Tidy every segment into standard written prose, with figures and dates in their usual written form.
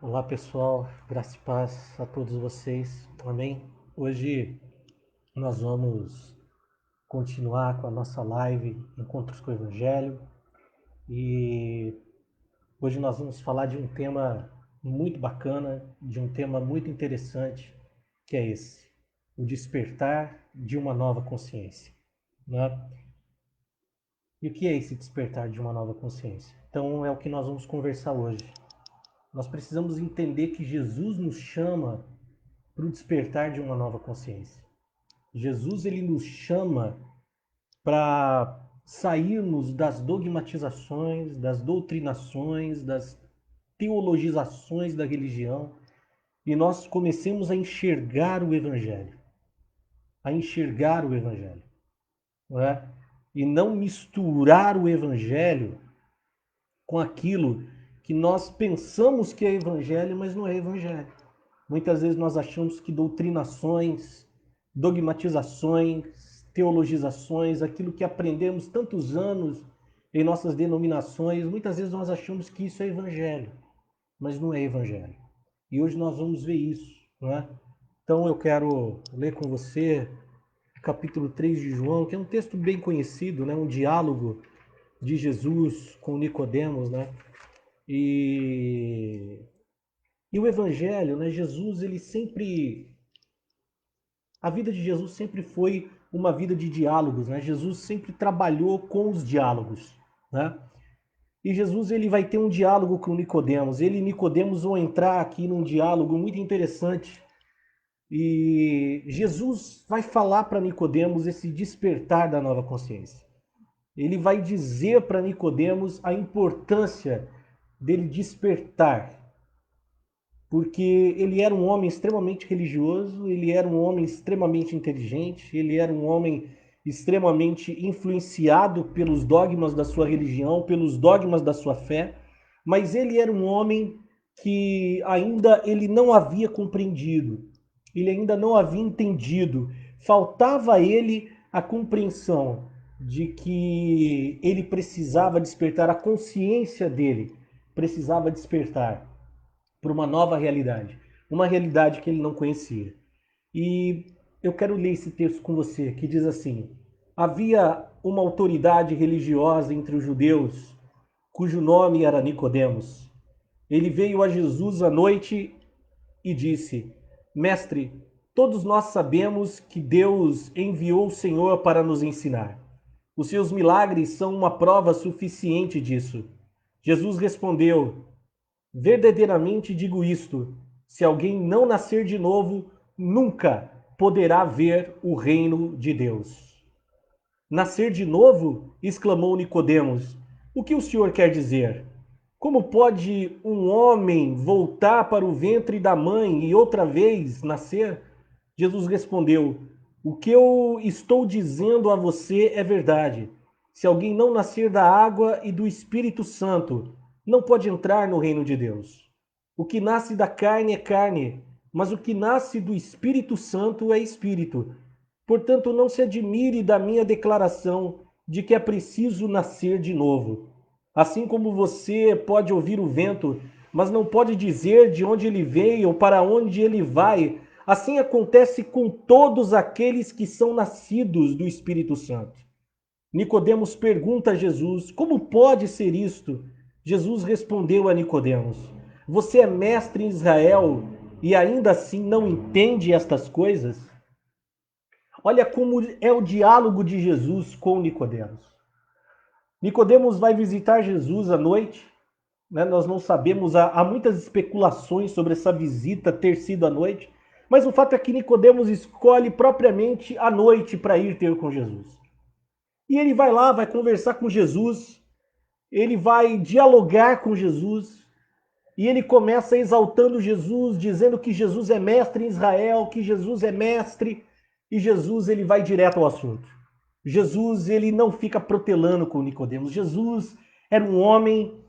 Olá pessoal, graça e paz a todos vocês, amém? Hoje nós vamos continuar com a nossa live Encontros com o Evangelho e hoje nós vamos falar de um tema muito bacana, de um tema muito interessante, que é esse, o despertar de uma nova consciência, né? E o que é esse despertar de uma nova consciência? Então é o que nós vamos conversar hoje. Nós precisamos entender que Jesus nos chama para o despertar de uma nova consciência. Jesus ele nos chama para sairmos das dogmatizações, das doutrinações, das teologizações da religião e nós comecemos a enxergar o Evangelho, a enxergar o Evangelho, não é? E não misturar o Evangelho com aquilo que nós pensamos que é Evangelho, mas não é Evangelho. Muitas vezes nós achamos que doutrinações, dogmatizações, teologizações, aquilo que aprendemos tantos anos em nossas denominações, muitas vezes nós achamos que isso é evangelho, mas não é evangelho. E hoje nós vamos ver isso, não é? Então eu quero ler com você o capítulo 3 de João, que é um texto bem conhecido, né? Um diálogo de Jesus com Nicodemos, né? E, e o evangelho, né? Jesus, ele sempre a vida de Jesus sempre foi uma vida de diálogos, né? Jesus sempre trabalhou com os diálogos, né? E Jesus ele vai ter um diálogo com Nicodemos. Ele e Nicodemos vão entrar aqui num diálogo muito interessante. E Jesus vai falar para Nicodemos esse despertar da nova consciência. Ele vai dizer para Nicodemos a importância dele despertar, porque ele era um homem extremamente religioso, ele era um homem extremamente inteligente, ele era um homem extremamente influenciado pelos dogmas da sua religião, pelos dogmas da sua fé, mas ele era um homem que ainda ele não havia compreendido, ele ainda não havia entendido, faltava a ele a compreensão de que ele precisava despertar, a consciência dele precisava despertar para uma realidade que ele não conhecia. E eu quero ler esse texto com você, que diz assim: havia uma autoridade religiosa entre os judeus, cujo nome era Nicodemos. Ele veio a Jesus à noite e disse: Mestre, todos nós sabemos que Deus enviou o Senhor para nos ensinar. Os seus milagres são uma prova suficiente disso. Jesus respondeu: verdadeiramente digo isto: se alguém não nascer de novo, nunca poderá ver o reino de Deus. Nascer de novo? Exclamou Nicodemos. O que o senhor quer dizer? Como pode um homem voltar para o ventre da mãe e outra vez nascer? Jesus respondeu: o que eu estou dizendo a você é verdade. Se alguém não nascer da água e do Espírito Santo, não pode entrar no reino de Deus. O que nasce da carne é carne, mas o que nasce do Espírito Santo é espírito. Portanto, não se admire da minha declaração de que é preciso nascer de novo. Assim como você pode ouvir o vento, mas não pode dizer de onde ele veio ou para onde ele vai, assim acontece com todos aqueles que são nascidos do Espírito Santo. Nicodemos pergunta a Jesus: como pode ser isto? Jesus respondeu a Nicodemos: você é mestre em Israel e ainda assim não entende estas coisas? Olha como é o diálogo de Jesus com Nicodemos. Nicodemos vai visitar Jesus à noite, né? Nós não sabemos, há muitas especulações sobre essa visita ter sido à noite, mas o fato é que Nicodemos escolhe propriamente a noite para ir ter com Jesus. E ele vai lá, vai conversar com Jesus, ele vai dialogar com Jesus, e ele começa exaltando Jesus, dizendo que Jesus é mestre em Israel, que Jesus é mestre, e Jesus ele vai direto ao assunto. Jesus ele não fica protelando com Nicodemos. Jesus era um homem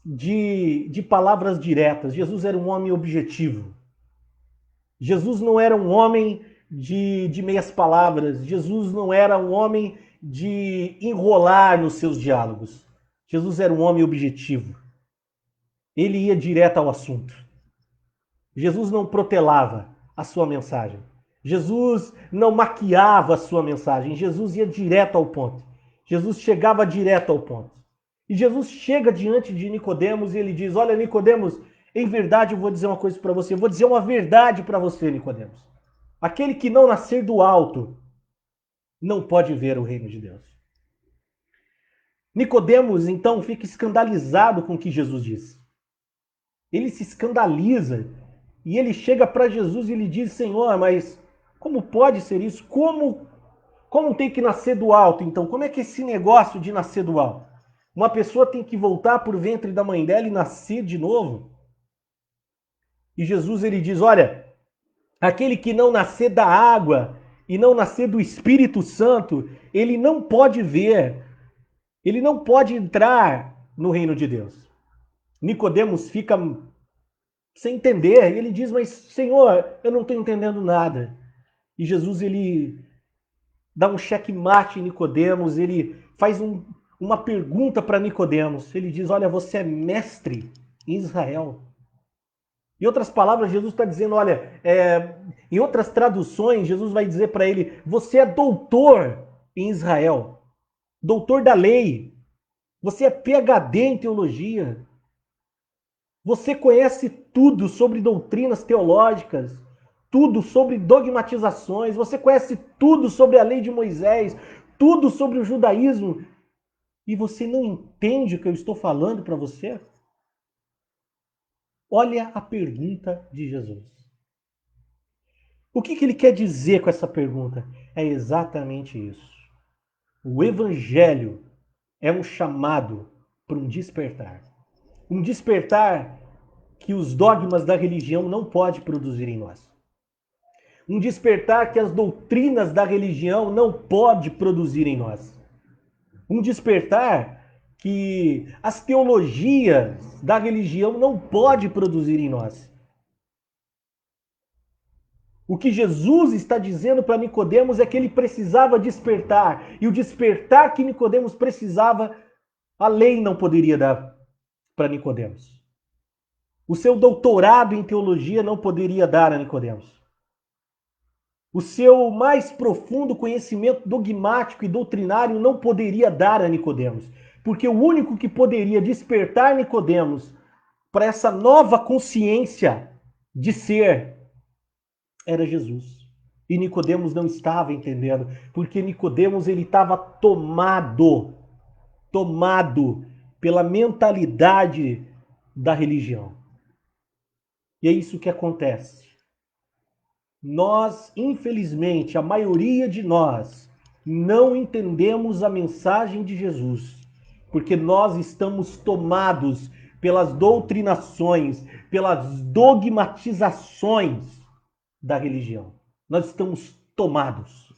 de palavras diretas. Jesus era um homem objetivo. Jesus não era um homem de meias palavras. Jesus não era um homem de enrolar nos seus diálogos. Jesus era um homem objetivo. Ele ia direto ao assunto. Jesus não protelava a sua mensagem. Jesus não maquiava a sua mensagem. Jesus ia direto ao ponto. Jesus chegava direto ao ponto. E Jesus chega diante de Nicodemos e ele diz: olha, Nicodemos, em verdade eu vou dizer uma coisa para você. Eu vou dizer uma verdade para você, Nicodemos. Aquele que não nascer do alto não pode ver o reino de Deus. Nicodemos, então, fica escandalizado com o que Jesus diz. Ele se escandaliza e ele chega para Jesus e ele diz: Senhor, mas como pode ser isso? Como tem que nascer do alto? Então, como é que é esse negócio de nascer do alto? Uma pessoa tem que voltar para o ventre da mãe dela e nascer de novo? E Jesus ele diz: olha, aquele que não nascer da água e não nascer do Espírito Santo, ele não pode ver, ele não pode entrar no reino de Deus. Nicodemos fica sem entender, e ele diz: mas Senhor, eu não estou entendendo nada. E Jesus ele dá um checkmate em Nicodemos, ele faz uma pergunta para Nicodemos. Ele diz: olha, você é mestre em Israel. Em outras palavras, Jesus está dizendo: olha, em outras traduções, Jesus vai dizer para ele: você é doutor em Israel, doutor da lei, você é PhD em teologia, você conhece tudo sobre doutrinas teológicas, tudo sobre dogmatizações, você conhece tudo sobre a lei de Moisés, tudo sobre o judaísmo, e você não entende o que eu estou falando para você? Olha a pergunta de Jesus. O que ele quer dizer com essa pergunta? É exatamente isso. O Evangelho é um chamado para um despertar. Um despertar que os dogmas da religião não podem produzir em nós. Um despertar que as doutrinas da religião não podem produzir em nós. Um despertar que as teologias da religião não podem produzir em nós. O que Jesus está dizendo para Nicodemos é que ele precisava despertar. E o despertar que Nicodemos precisava, a lei não poderia dar para Nicodemos. O seu doutorado em teologia não poderia dar a Nicodemos. O seu mais profundo conhecimento dogmático e doutrinário não poderia dar a Nicodemos, porque o único que poderia despertar Nicodemos para essa nova consciência de ser era Jesus. E Nicodemos não estava entendendo, porque Nicodemos ele estava tomado pela mentalidade da religião. E é isso que acontece. Nós, infelizmente, a maioria de nós, não entendemos a mensagem de Jesus, porque nós estamos tomados pelas doutrinações, pelas dogmatizações da religião. Nós estamos tomados.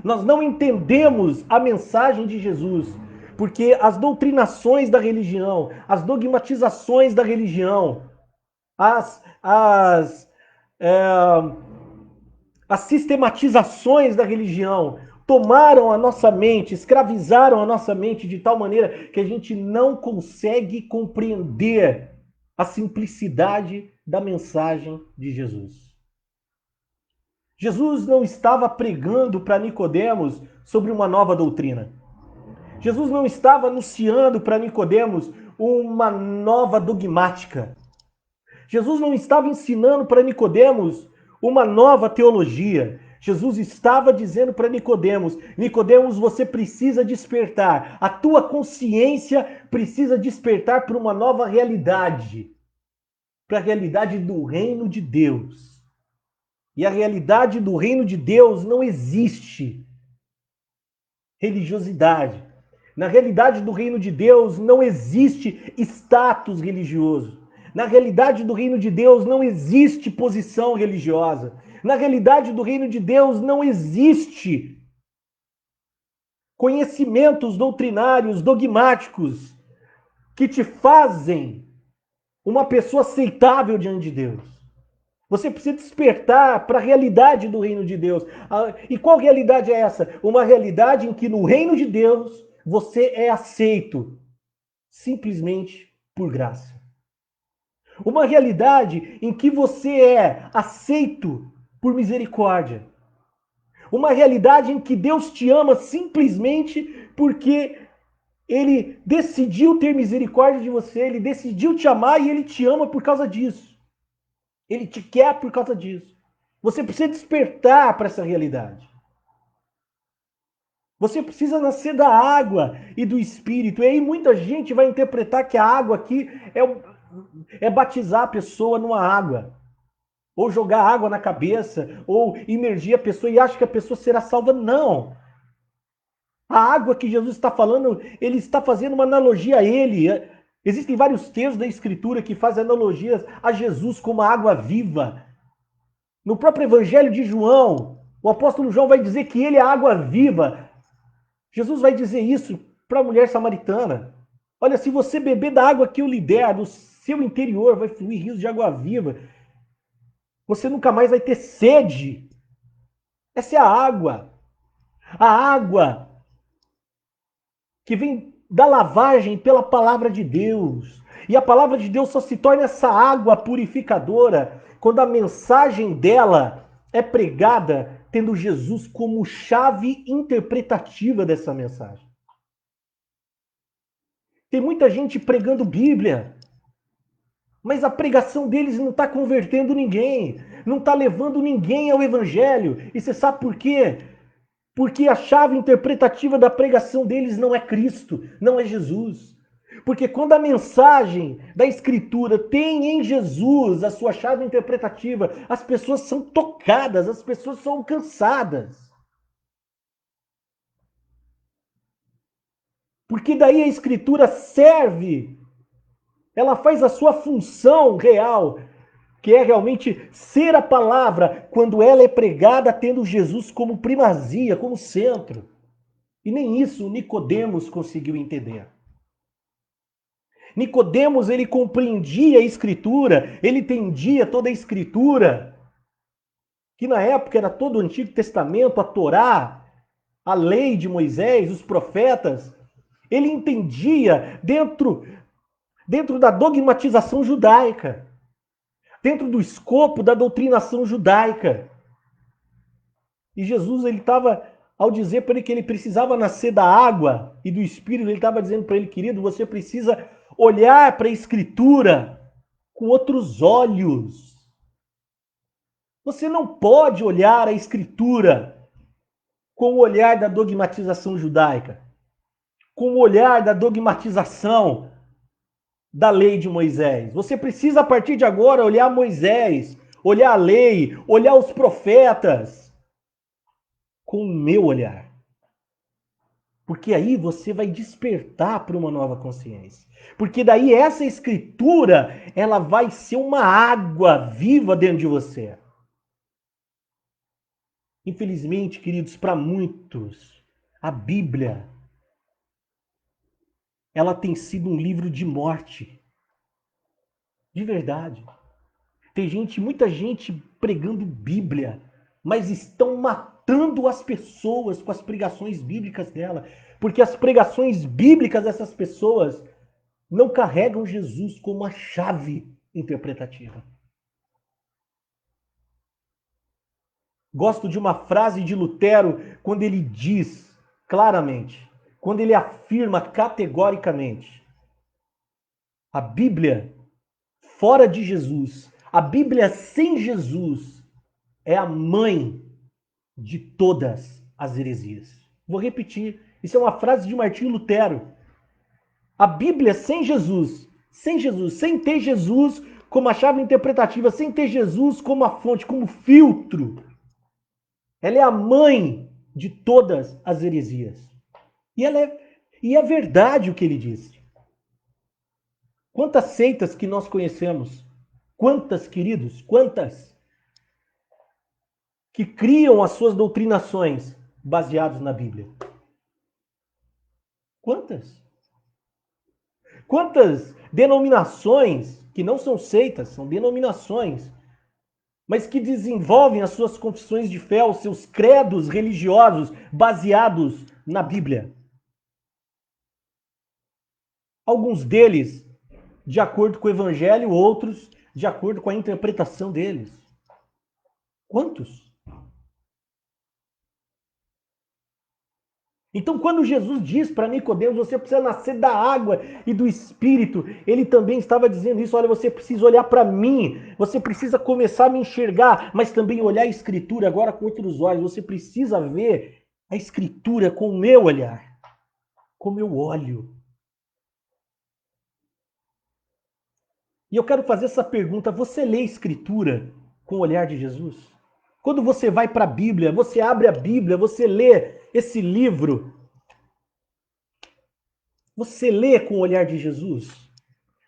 Nós não entendemos a mensagem de Jesus, porque as doutrinações da religião, as dogmatizações da religião, as sistematizações da religião tomaram a nossa mente, escravizaram a nossa mente de tal maneira que a gente não consegue compreender a simplicidade da mensagem de Jesus. Jesus não estava pregando para Nicodemos sobre uma nova doutrina. Jesus não estava anunciando para Nicodemos uma nova dogmática. Jesus não estava ensinando para Nicodemos uma nova teologia. Jesus estava dizendo para Nicodemos: Nicodemos, você precisa despertar. A tua consciência precisa despertar para uma nova realidade, para a realidade do reino de Deus. E a realidade do reino de Deus não existe religiosidade. Na realidade do reino de Deus não existe status religioso. Na realidade do reino de Deus não existe posição religiosa. Na realidade do reino de Deus não existe conhecimentos doutrinários, dogmáticos, que te fazem uma pessoa aceitável diante de Deus. Você precisa despertar para a realidade do reino de Deus. E qual realidade é essa? Uma realidade em que no reino de Deus você é aceito simplesmente por graça. Uma realidade em que você é aceito por misericórdia. Uma realidade em que Deus te ama simplesmente porque Ele decidiu ter misericórdia de você, Ele decidiu te amar e Ele te ama por causa disso. Ele te quer por causa disso. Você precisa despertar para essa realidade. Você precisa nascer da água e do Espírito. E aí muita gente vai interpretar que a água aqui é batizar a pessoa numa água. Ou jogar água na cabeça, ou imergir a pessoa e acha que a pessoa será salva. Não. A água que Jesus está falando, ele está fazendo uma analogia a ele. Existem vários textos da Escritura que fazem analogias a Jesus como a água viva. No próprio Evangelho de João, o apóstolo João vai dizer que ele é a água viva. Jesus vai dizer isso para a mulher samaritana. Olha, se você beber da água que eu lhe der, do seu interior vai fluir rios de água viva. Você nunca mais vai ter sede. Essa é a água. A água que vem da lavagem pela palavra de Deus. E a palavra de Deus só se torna essa água purificadora quando a mensagem dela é pregada tendo Jesus como chave interpretativa dessa mensagem. Tem muita gente pregando Bíblia, mas a pregação deles não está convertendo ninguém, não está levando ninguém ao Evangelho. E você sabe por quê? Porque a chave interpretativa da pregação deles não é Cristo, não é Jesus. Porque quando a mensagem da Escritura tem em Jesus a sua chave interpretativa, as pessoas são tocadas, as pessoas são alcançadas. Porque daí a Escritura serve, ela faz a sua função real, que é realmente ser a palavra quando ela é pregada tendo Jesus como primazia, como centro. E nem isso Nicodemos conseguiu entender. Nicodemos, ele compreendia a Escritura, ele entendia toda a Escritura, que na época era todo o Antigo Testamento, a Torá, a lei de Moisés, os profetas. Ele entendia dentro da dogmatização judaica, dentro do escopo da doutrinação judaica. E Jesus, ele estava, ao dizer para ele que ele precisava nascer da água e do Espírito, ele estava dizendo para ele, querido, você precisa olhar para a Escritura com outros olhos. Você não pode olhar a Escritura com o olhar da dogmatização judaica, com o olhar da dogmatização da lei de Moisés. Você precisa, a partir de agora, olhar Moisés, olhar a lei, olhar os profetas com o meu olhar. Porque aí você vai despertar para uma nova consciência. Porque daí essa Escritura, ela vai ser uma água viva dentro de você. Infelizmente, queridos, para muitos, a Bíblia, ela tem sido um livro de morte. De verdade. Tem muita gente pregando Bíblia, mas estão matando as pessoas com as pregações bíblicas dela. Porque as pregações bíblicas dessas pessoas não carregam Jesus como a chave interpretativa. Gosto de uma frase de Lutero quando ele diz claramente, quando ele afirma categoricamente: a Bíblia fora de Jesus, a Bíblia sem Jesus é a mãe de todas as heresias. Vou repetir, isso é uma frase de Martinho Lutero. A Bíblia sem Jesus, sem ter Jesus como a chave interpretativa, sem ter Jesus como a fonte, como filtro, ela é a mãe de todas as heresias. E é verdade o que ele disse. Quantas seitas que nós conhecemos? Quantas, queridos? Quantas? Que criam as suas doutrinações baseadas na Bíblia. Quantas? Quantas denominações, que não são seitas, são denominações, mas que desenvolvem as suas confissões de fé, os seus credos religiosos baseados na Bíblia. Alguns deles de acordo com o evangelho, outros de acordo com a interpretação deles. Quantos? Então, quando Jesus diz para Nicodemos, você precisa nascer da água e do Espírito, ele também estava dizendo isso, olha, você precisa olhar para mim, você precisa começar a me enxergar, mas também olhar a Escritura agora com outros olhos, você precisa ver a Escritura com o meu olhar, como eu olho. E eu quero fazer essa pergunta, você lê a Escritura com o olhar de Jesus? Quando você vai para a Bíblia, você abre a Bíblia, você lê esse livro, você lê com o olhar de Jesus?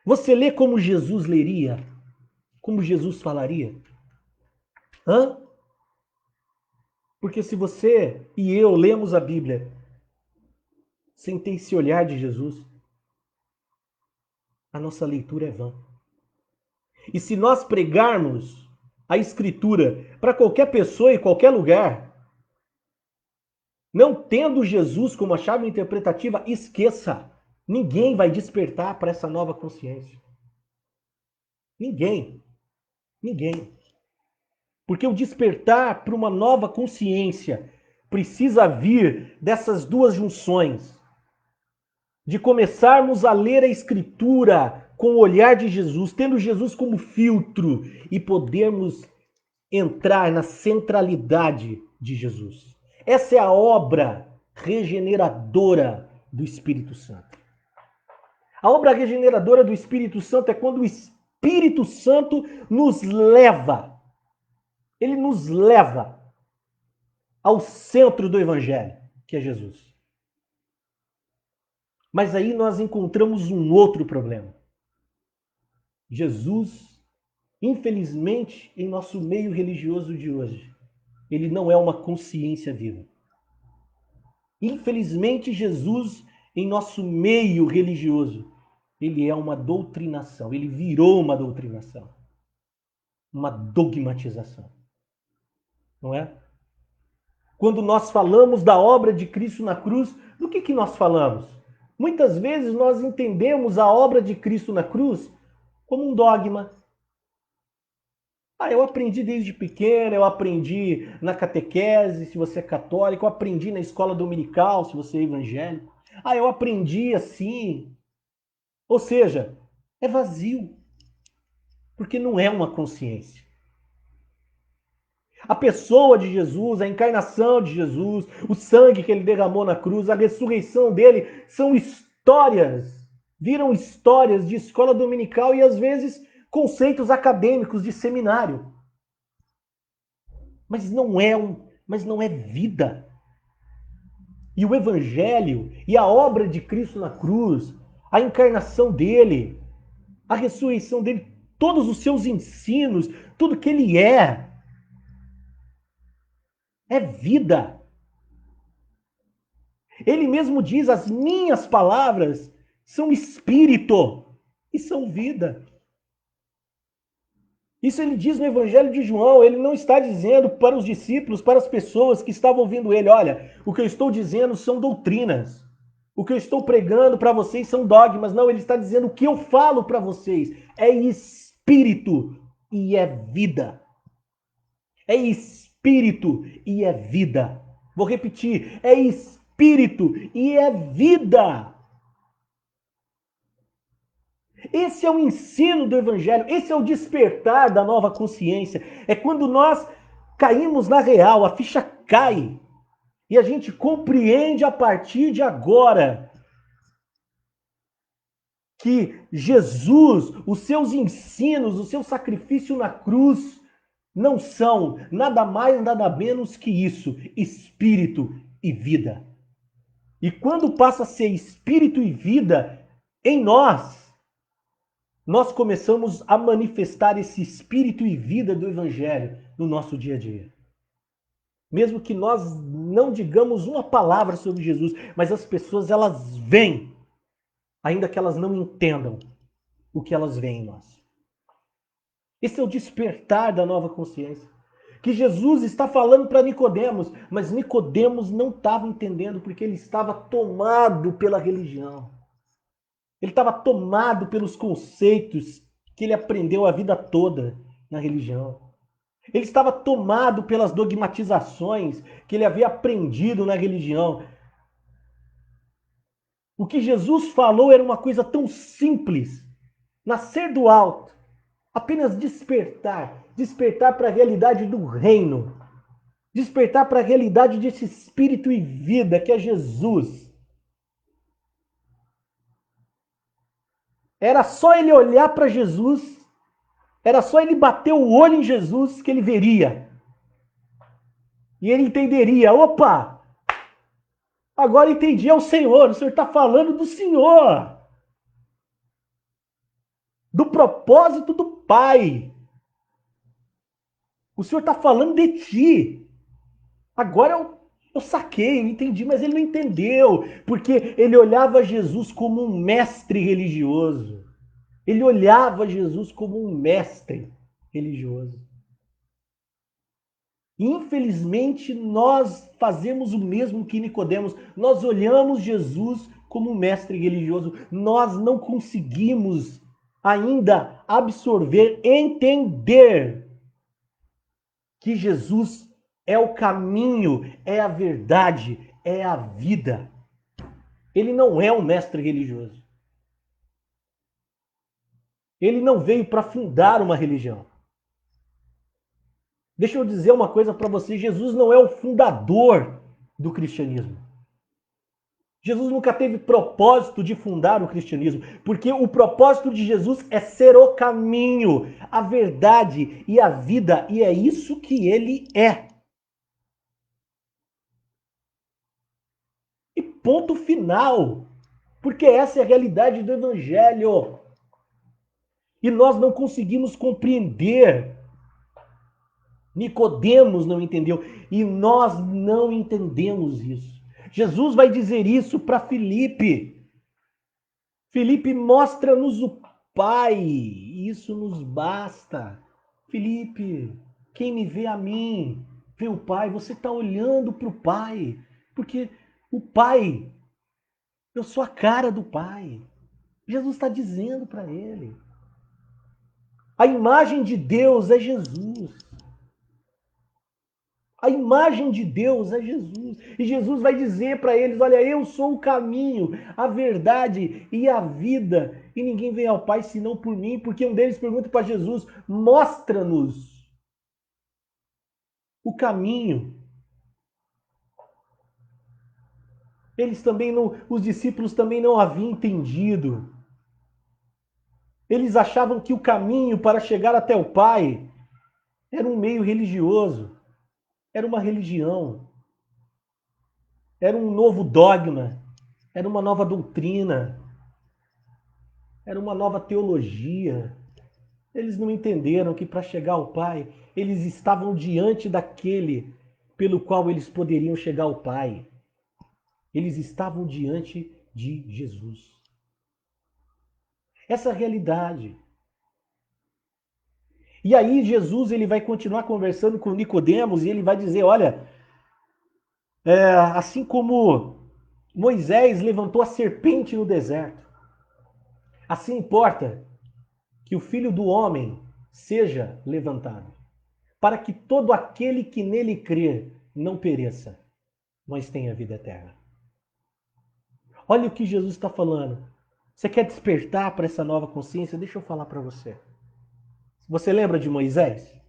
Você lê como Jesus leria? Como Jesus falaria? Hã? Porque se você e eu lemos a Bíblia sem ter esse olhar de Jesus, a nossa leitura é vã. E se nós pregarmos a Escritura para qualquer pessoa e qualquer lugar, não tendo Jesus como a chave interpretativa, esqueça. Ninguém vai despertar para essa nova consciência. Ninguém. Ninguém. Porque o despertar para uma nova consciência precisa vir dessas duas junções. De começarmos a ler a Escritura com o olhar de Jesus, tendo Jesus como filtro e podermos entrar na centralidade de Jesus. Essa é a obra regeneradora do Espírito Santo. A obra regeneradora do Espírito Santo é quando o Espírito Santo nos leva. Ele nos leva ao centro do Evangelho, que é Jesus. Mas aí nós encontramos um outro problema. Jesus, infelizmente, em nosso meio religioso de hoje, ele não é uma consciência viva. Infelizmente, Jesus, em nosso meio religioso, ele é uma doutrinação, ele virou uma doutrinação, uma dogmatização. Não é? Quando nós falamos da obra de Cristo na cruz, do que nós falamos? Muitas vezes nós entendemos a obra de Cristo na cruz como um dogma. Eu aprendi desde pequeno, eu aprendi na catequese, se você é católico, eu aprendi na escola dominical, se você é evangélico. Eu aprendi assim. Ou seja, é vazio, porque não é uma consciência. A pessoa de Jesus, a encarnação de Jesus, o sangue que ele derramou na cruz, a ressurreição dele, são histórias, viram histórias de escola dominical e às vezes conceitos acadêmicos de seminário. Mas não é vida. E o evangelho e a obra de Cristo na cruz, a encarnação dele, a ressurreição dele, todos os seus ensinos, tudo que ele é vida. Ele mesmo diz, as minhas palavras são espírito e são vida. Isso ele diz no Evangelho de João, ele não está dizendo para os discípulos, para as pessoas que estavam ouvindo ele, olha, o que eu estou dizendo são doutrinas. O que eu estou pregando para vocês são dogmas. Não, ele está dizendo o que eu falo para vocês é espírito e é vida. É espírito e é vida. Vou repetir, é espírito e é vida. Esse é o ensino do Evangelho, esse é o despertar da nova consciência. É quando nós caímos na real, a ficha cai e a gente compreende a partir de agora que Jesus, os seus ensinos, o seu sacrifício na cruz não são nada mais, nada menos que isso, espírito e vida. E quando passa a ser espírito e vida em nós começamos a manifestar esse espírito e vida do Evangelho no nosso dia a dia. Mesmo que nós não digamos uma palavra sobre Jesus, mas as pessoas elas veem, ainda que elas não entendam o que elas veem em nós. Esse é o despertar da nova consciência. Que Jesus está falando para Nicodemos, mas Nicodemos não estava entendendo porque ele estava tomado pela religião. Ele estava tomado pelos conceitos que ele aprendeu a vida toda na religião. Ele estava tomado pelas dogmatizações que ele havia aprendido na religião. O que Jesus falou era uma coisa tão simples: nascer do alto, apenas despertar, despertar para a realidade do reino, despertar para a realidade desse espírito e vida que é Jesus. Era só ele olhar para Jesus, era só ele bater o olho em Jesus que ele veria. E ele entenderia: opa, agora entendi, é o Senhor está falando do Senhor, do propósito do Pai. O Senhor está falando de ti. Agora eu saquei, eu entendi, mas ele não entendeu, porque ele olhava Jesus como um mestre religioso. Ele olhava Jesus como um mestre religioso. Infelizmente, nós fazemos o mesmo que Nicodemos. Nós olhamos Jesus como um mestre religioso. Nós não conseguimos ainda absorver, entender que Jesus é o caminho, é a verdade, é a vida. Ele não é um mestre religioso. Ele não veio para fundar uma religião. Deixa eu dizer uma coisa para você: Jesus não é o fundador do cristianismo. Jesus nunca teve propósito de fundar o cristianismo, porque o propósito de Jesus é ser o caminho, a verdade e a vida, e é isso que ele é. E ponto final, porque essa é a realidade do evangelho. E nós não conseguimos compreender. Nicodemos não entendeu e nós não entendemos isso. Jesus vai dizer isso para Filipe. Filipe, mostra-nos o Pai, isso nos basta. Filipe, quem me vê a mim, vê o Pai. Você está olhando para o Pai, porque o Pai, eu sou a cara do Pai. Jesus está dizendo para ele. A imagem de Deus é Jesus. A imagem de Deus é Jesus. E Jesus vai dizer para eles: olha, eu sou o caminho, a verdade e a vida. E ninguém vem ao Pai senão por mim. Porque um deles pergunta para Jesus: mostra-nos o caminho. Eles também não, os discípulos também não haviam entendido. Eles achavam que o caminho para chegar até o Pai era um meio religioso, era uma religião, era um novo dogma, era uma nova doutrina, era uma nova teologia. Eles não entenderam que para chegar ao Pai, eles estavam diante daquele pelo qual eles poderiam chegar ao Pai. Eles estavam diante de Jesus. Essa é a realidade. E aí Jesus ele vai continuar conversando com Nicodemos e ele vai dizer: olha, assim como Moisés levantou a serpente no deserto, assim importa que o Filho do Homem seja levantado, para que todo aquele que nele crer não pereça, mas tenha vida eterna. Olha o que Jesus está falando. Você quer despertar para essa nova consciência? Deixa eu falar para você. Você lembra de Moisés?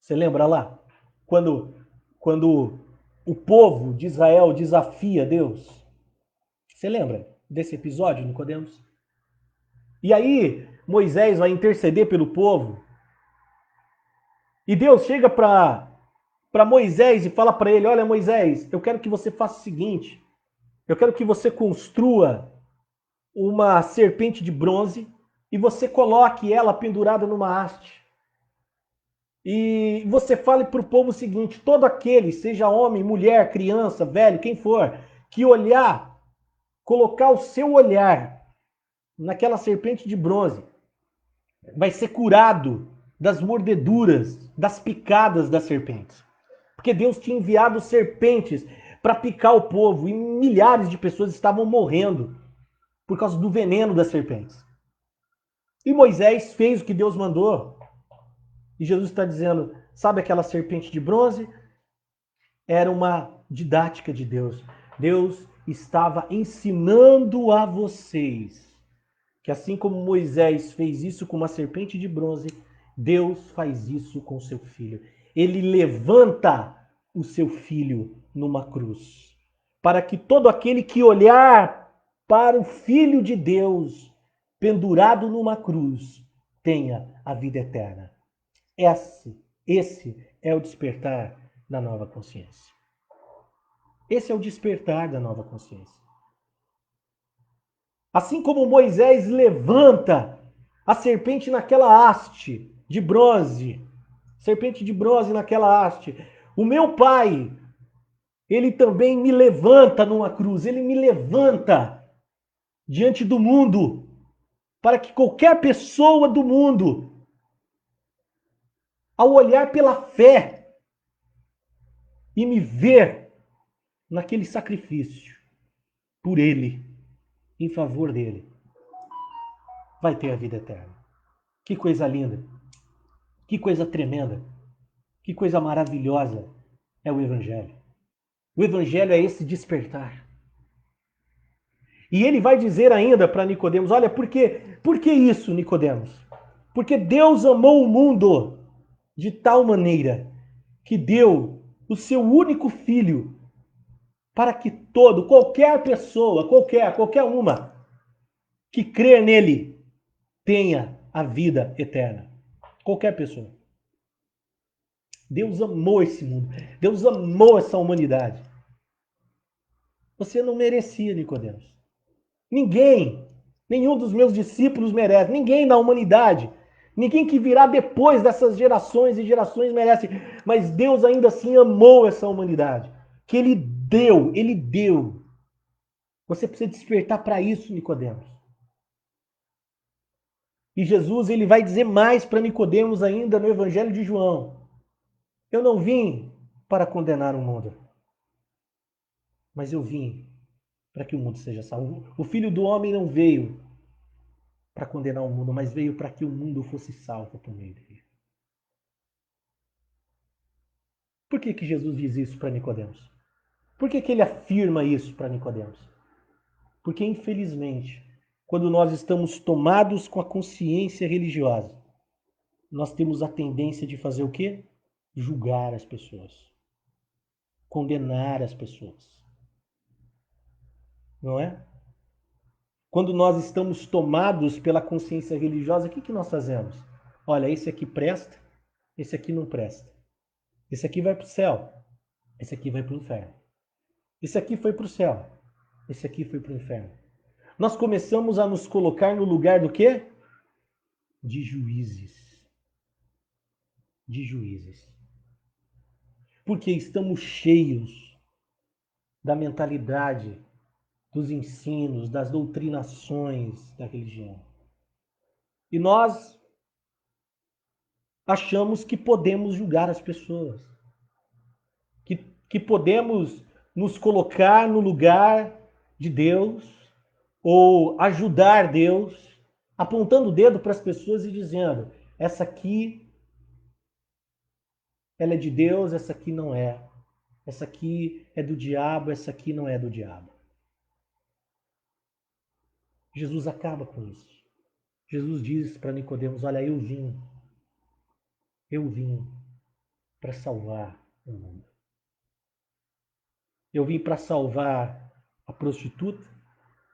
Você lembra lá? Quando o povo de Israel desafia Deus? Você lembra desse episódio, Nicodemos? E aí Moisés vai interceder pelo povo. E Deus chega para Moisés e fala para ele: olha, Moisés, eu quero que você faça o seguinte. Eu quero que você construa uma serpente de bronze e você coloque ela pendurada numa haste. E você fale para o povo o seguinte: todo aquele, seja homem, mulher, criança, velho, quem for, que olhar, colocar o seu olhar naquela serpente de bronze, vai ser curado das mordeduras, das picadas das serpentes. Porque Deus tinha enviado serpentes para picar o povo e milhares de pessoas estavam morrendo por causa do veneno das serpentes. E Moisés fez o que Deus mandou. E Jesus está dizendo, sabe aquela serpente de bronze? Era uma didática de Deus. Deus estava ensinando a vocês que assim como Moisés fez isso com uma serpente de bronze, Deus faz isso com seu filho. Ele levanta o seu filho numa cruz, para que todo aquele que olhar para o Filho de Deus pendurado numa cruz tenha a vida eterna. Esse é o despertar da nova consciência. Esse é o despertar da nova consciência. Assim como Moisés levanta a serpente naquela haste de bronze, serpente de bronze naquela haste, o meu Pai, ele também me levanta numa cruz, ele me levanta diante do mundo, para que qualquer pessoa do mundo, ao olhar pela fé e me ver naquele sacrifício por ele, em favor dele, vai ter a vida eterna. Que coisa linda, que coisa tremenda, que coisa maravilhosa é o Evangelho. O Evangelho é esse despertar. E ele vai dizer ainda para Nicodemos, olha, por que isso, Nicodemos? Porque Deus amou o mundo de tal maneira que deu o seu único filho para que qualquer pessoa, qualquer uma que crer nele tenha a vida eterna. Qualquer pessoa. Deus amou esse mundo. Deus amou essa humanidade. Você não merecia, Nicodemos. Ninguém, nenhum dos meus discípulos merece. Ninguém na humanidade. Ninguém que virá depois dessas gerações e gerações merece. Mas Deus ainda assim amou essa humanidade. Que Ele deu, Ele deu. Você precisa despertar para isso, Nicodemos. E Jesus ele vai dizer mais para Nicodemos ainda no Evangelho de João. Eu não vim para condenar o mundo, mas eu vim para que o mundo seja salvo. O Filho do Homem não veio para condenar o mundo, mas veio para que o mundo fosse salvo por meio dele. Por que Jesus diz isso para Nicodemos? Por que ele afirma isso para Nicodemos? Porque, infelizmente, quando nós estamos tomados com a consciência religiosa, nós temos a tendência de fazer o quê? Julgar as pessoas. Condenar as pessoas. Não é? Quando nós estamos tomados pela consciência religiosa, o que nós fazemos? Olha, esse aqui presta, esse aqui não presta. Esse aqui vai para o céu, esse aqui vai para o inferno. Esse aqui foi para o céu, esse aqui foi para o inferno. Nós começamos a nos colocar no lugar do quê? De juízes. De juízes. Porque estamos cheios da mentalidade, dos ensinos, das doutrinações da religião. E nós achamos que podemos julgar as pessoas. Que podemos nos colocar no lugar de Deus ou ajudar Deus, apontando o dedo para as pessoas e dizendo: essa aqui ela é de Deus, essa aqui não é. Essa aqui é do diabo, essa aqui não é do diabo. Jesus acaba com isso. Jesus diz para Nicodemos: olha, eu vim para salvar o mundo. Eu vim para salvar a prostituta,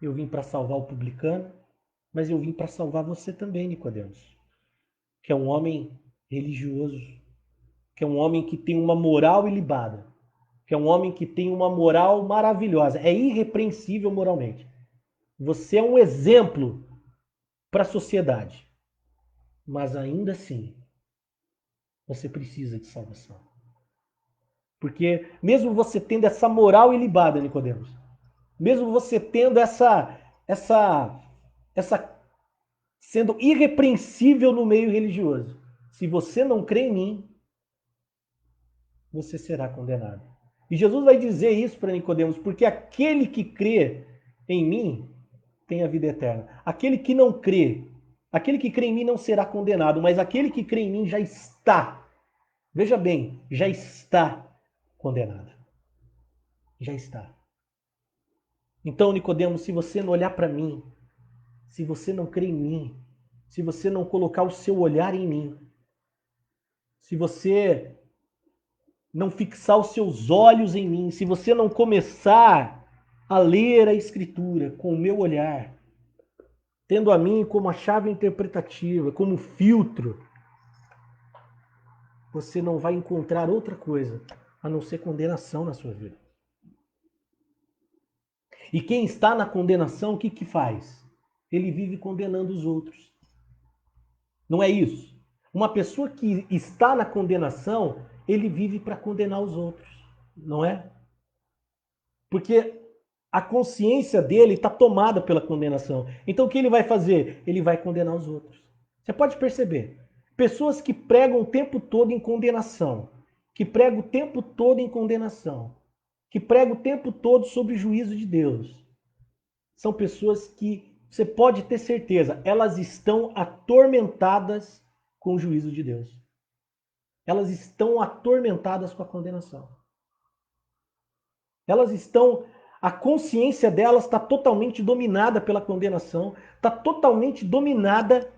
eu vim para salvar o publicano, mas eu vim para salvar você também, Nicodemos, que é um homem religioso, que é um homem que tem uma moral ilibada, que é um homem que tem uma moral maravilhosa, é irrepreensível moralmente. Você é um exemplo para a sociedade, mas ainda assim, você precisa de salvação. Porque mesmo você tendo essa moral ilibada, Nicodemos, mesmo você tendo essa sendo irrepreensível no meio religioso, se você não crê em mim, você será condenado. E Jesus vai dizer isso para Nicodemos, porque aquele que crê em mim, tem a vida eterna. Aquele que não crê, aquele que crê em mim não será condenado, mas aquele que crê em mim já está, veja bem, já está condenado. Já está. Então, Nicodemos, se você não olhar para mim, se você não crer em mim, se você não colocar o seu olhar em mim, se você não fixar os seus olhos em mim, se você não começar a ler a Escritura com o meu olhar, tendo a mim como a chave interpretativa, como filtro, você não vai encontrar outra coisa a não ser condenação na sua vida. E quem está na condenação, o que faz? Ele vive condenando os outros. Não é isso? Uma pessoa que está na condenação, ele vive para condenar os outros. Não é? Porque a consciência dele está tomada pela condenação. Então o que ele vai fazer? Ele vai condenar os outros. Você pode perceber. Pessoas que pregam o tempo todo em condenação, que pregam o tempo todo em condenação, que pregam o tempo todo sobre o juízo de Deus, são pessoas que você pode ter certeza, elas estão atormentadas com o juízo de Deus. Elas estão atormentadas com a condenação. Elas estão, a consciência delas está totalmente dominada pela condenação, está totalmente dominada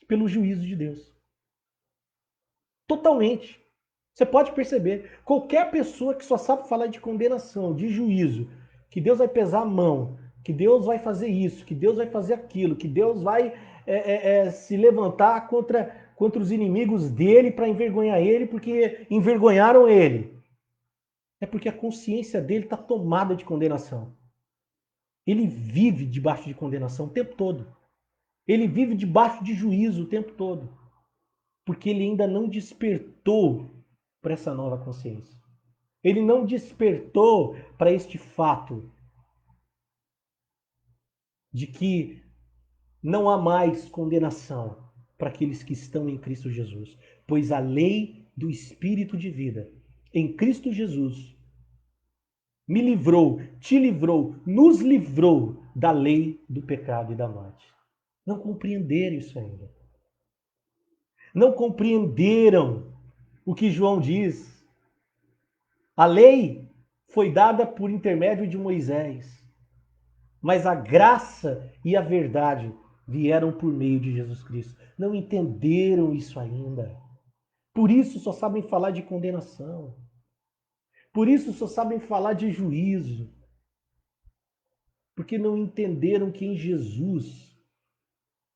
pelo juízo de Deus. Totalmente. Você pode perceber, qualquer pessoa que só sabe falar de condenação, de juízo, que Deus vai pesar a mão, que Deus vai fazer isso, que Deus vai fazer aquilo, que Deus vai se levantar contra os inimigos dele para envergonhar ele, porque envergonharam ele. É porque a consciência dele está tomada de condenação. Ele vive debaixo de condenação o tempo todo. Ele vive debaixo de juízo o tempo todo. Porque ele ainda não despertou para essa nova consciência. Ele não despertou para este fato de que não há mais condenação para aqueles que estão em Cristo Jesus, pois a lei do Espírito de vida em Cristo Jesus me livrou, te livrou, nos livrou da lei do pecado e da morte. Não compreenderam isso ainda. Não compreenderam o que João diz. A lei foi dada por intermédio de Moisés, mas a graça e a verdade vieram por meio de Jesus Cristo. Não entenderam isso ainda. Por isso só sabem falar de condenação. Por isso só sabem falar de juízo. Porque não entenderam que em Jesus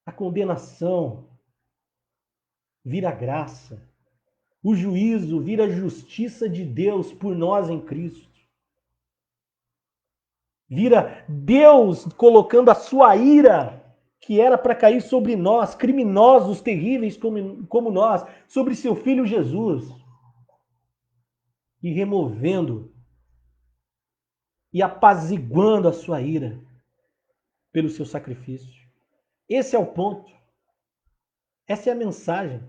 a condenação vira graça. O juízo vira justiça de Deus por nós em Cristo. Vira Deus colocando a sua ira, que era para cair sobre nós, criminosos terríveis como nós, sobre seu Filho Jesus. E removendo e apaziguando a sua ira pelo seu sacrifício. Esse é o ponto. Essa é a mensagem.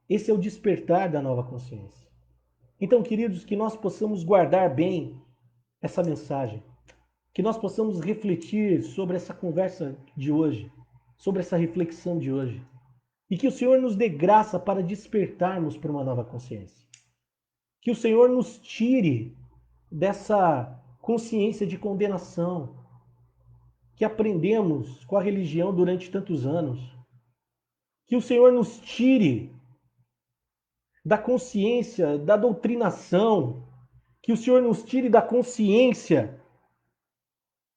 Esse é o despertar da nova consciência. Então, queridos, que nós possamos guardar bem essa mensagem. Que nós possamos refletir sobre essa conversa de hoje, sobre essa reflexão de hoje. E que o Senhor nos dê graça para despertarmos para uma nova consciência. Que o Senhor nos tire dessa consciência de condenação que aprendemos com a religião durante tantos anos. Que o Senhor nos tire da consciência da doutrinação. Que o Senhor nos tire da consciência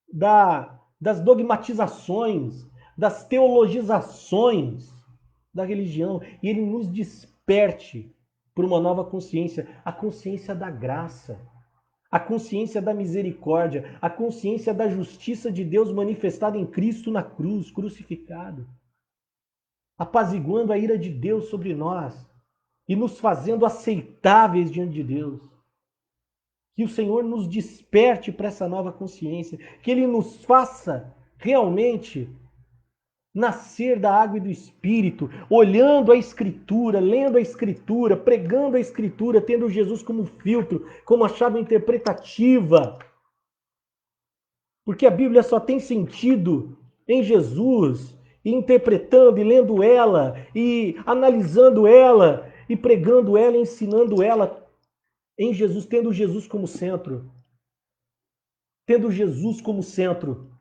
das dogmatizações, das teologizações da religião. E Ele nos desperte por uma nova consciência, a consciência da graça, a consciência da misericórdia, a consciência da justiça de Deus manifestada em Cristo na cruz, crucificado, apaziguando a ira de Deus sobre nós e nos fazendo aceitáveis diante de Deus. Que o Senhor nos desperte para essa nova consciência, que Ele nos faça realmente nascer da água e do Espírito, olhando a Escritura, lendo a Escritura, pregando a Escritura, tendo Jesus como filtro, como a chave interpretativa, Porque a Bíblia só tem sentido em Jesus, e interpretando e lendo ela, e analisando ela, e pregando ela, e ensinando ela em Jesus, tendo Jesus como centro. Tendo Jesus como centro.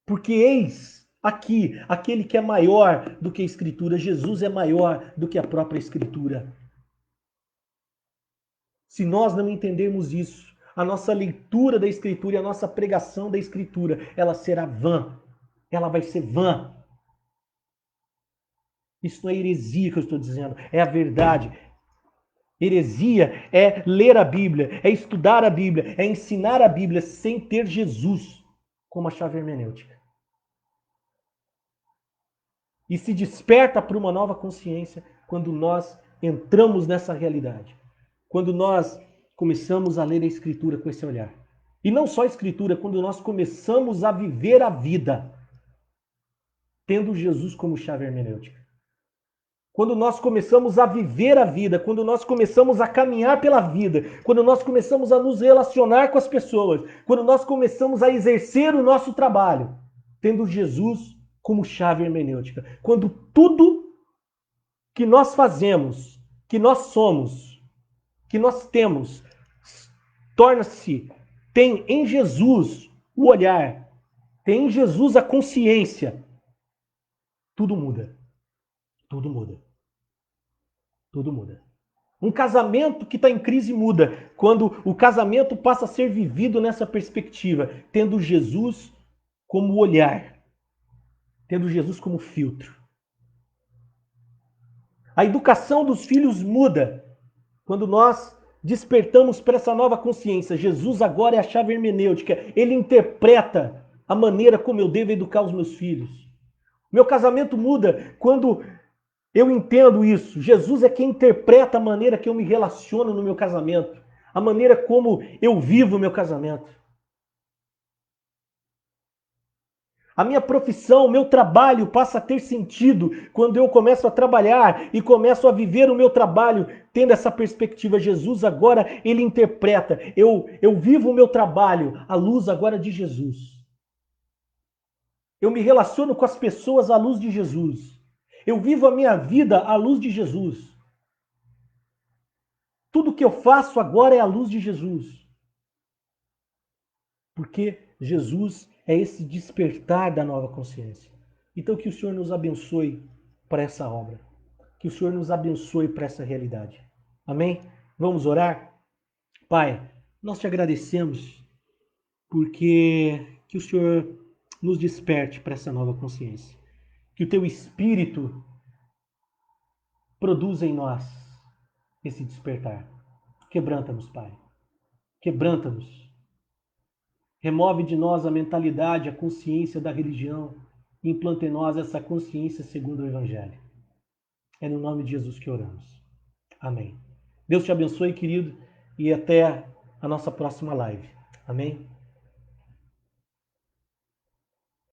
Porque eis aqui aquele que é maior do que a Escritura. Jesus é maior do que a própria Escritura. Se nós não entendermos isso, a nossa leitura da Escritura e a nossa pregação da Escritura, ela será vã. Ela vai ser vã. Isso não é heresia que eu estou dizendo, é a verdade. Heresia é ler a Bíblia, é estudar a Bíblia, é ensinar a Bíblia sem ter Jesus como a chave hermenêutica. E se desperta para uma nova consciência quando nós entramos nessa realidade. Quando nós começamos a ler a Escritura com esse olhar. E não só a Escritura, quando nós começamos a viver a vida tendo Jesus como chave hermenêutica. Quando nós começamos a viver a vida, quando nós começamos a caminhar pela vida, quando nós começamos a nos relacionar com as pessoas, quando nós começamos a exercer o nosso trabalho, tendo Jesus como chave hermenêutica. Quando tudo que nós fazemos, que nós somos, que nós temos, tem em Jesus o olhar, tem em Jesus a consciência, tudo muda. Tudo muda. Tudo muda. Um casamento que está em crise muda quando o casamento passa a ser vivido nessa perspectiva, tendo Jesus como olhar, tendo Jesus como filtro. A educação dos filhos muda quando nós despertamos para essa nova consciência. Jesus agora é a chave hermenêutica. Ele interpreta a maneira como eu devo educar os meus filhos. Meu casamento muda quando eu entendo isso. Jesus é quem interpreta a maneira que eu me relaciono no meu casamento, a maneira como eu vivo o meu casamento. A minha profissão, o meu trabalho passa a ter sentido quando eu começo a trabalhar e começo a viver o meu trabalho tendo essa perspectiva. Jesus agora, ele interpreta. Eu vivo o meu trabalho à luz agora de Jesus. Eu me relaciono com as pessoas à luz de Jesus. Eu vivo a minha vida à luz de Jesus. Tudo que eu faço agora é à luz de Jesus. Porque Jesus é esse despertar da nova consciência. Então que o Senhor nos abençoe para essa obra. Que o Senhor nos abençoe para essa realidade. Amém? Vamos orar? Pai, nós te agradecemos porque que o Senhor nos desperte para essa nova consciência. Que o teu Espírito produza em nós esse despertar. Quebranta-nos, Pai. Quebranta-nos. Remove de nós a mentalidade, a consciência da religião e implanta em nós essa consciência segundo o Evangelho. É no nome de Jesus que oramos. Amém. Deus te abençoe, querido, e até a nossa próxima live. Amém?